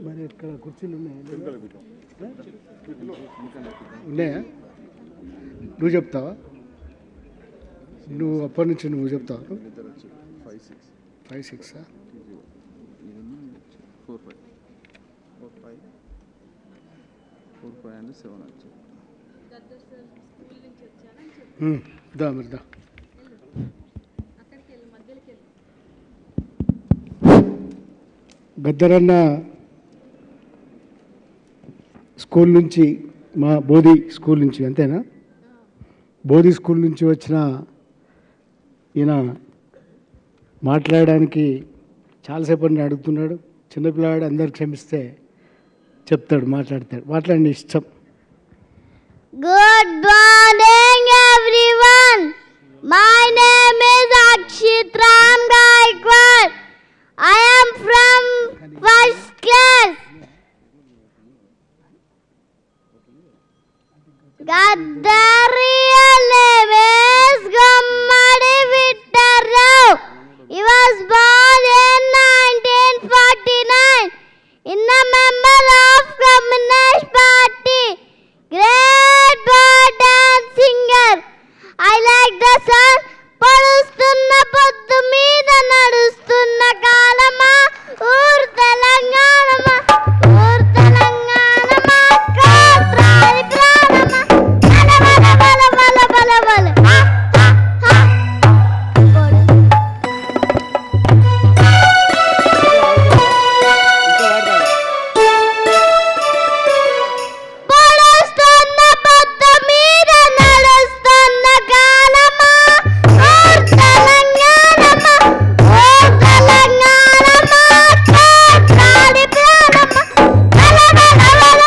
మరి ఇక్కడ కుర్చీలు ఉన్నాయా? నువ్వు చెప్తావా? నువ్వు అప్పటి నుంచి నువ్వు చెప్తావా? 5, 6 4, 5 and 7 వచ్చి దా మరి దా. గద్దరన్న స్కూల్ నుంచి, మా బోధి స్కూల్ నుంచి, అంతేనా? బోధి స్కూల్ నుంచి వచ్చిన ఈయన మాట్లాడడానికి చాలాసేపు అని అడుగుతున్నాడు. చిన్నపిల్లాడు, అందరు క్షమిస్తే చెప్తాడు, మాట్లాడతాడు. మాట్లాడండి, ఇష్టం. Good morning everyone. My name is Akshit Ram Gaikwad. I am from first class. Gaddariya name is Gummadi Vittarrao. He was born in 1949 in a member of Communist Party. Great bird and singer. I like the sun. పడుస్తున్న పొద్దు మీద నడుస్తున్న కాలమా, ఊరు తెలంగాణమా, ఊరు తెలంగాణమా, కాత్రాది ప్రాణమా, బల బల బల బల బల బల హా హా హా. పడుస్తున్న పొద్దు మీద నడుస్తున్న కాలమా, ఊరు తెలంగాణమా, ఊరు తెలంగాణమా, కాత్రాది ప్రాణమా, బల బల బల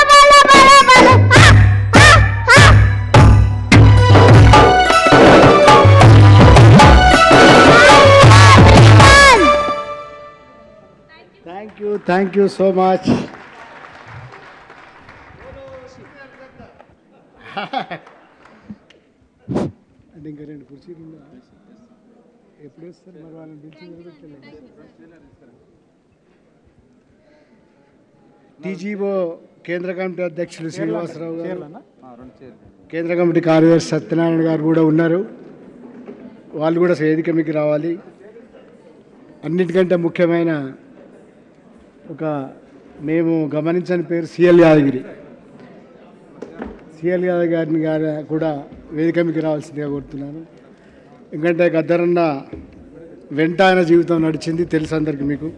బల బల బల హా హా హా. Thank you so much. అంటే ఇంకా 2 కుర్చీలు ఉన్నాయి. ఎప్పుడు వస్తారు మరి? వాళ్ళని పిలిచి టీజీఓ కేంద్ర కమిటీ అధ్యక్షులు శ్రీనివాసరావు గారు, కేంద్ర కమిటీ కార్యదర్శి సత్యనారాయణ గారు కూడా ఉన్నారు. వాళ్ళు కూడా వేదిక మీకు రావాలి. అన్నిటికంటే ముఖ్యమైన ఒక మేము గమనించని పేరు సిఎల్ యాదగిరి. సిఎల్ యాదవ్ గారిని కూడా వేదిక మీకు రావాల్సిందిగా కోరుతున్నాను. ఎందుకంటే గద్దరన్న వెంట ఆయన జీవితం నడిచింది, తెలుసు అందరికీ మీకు.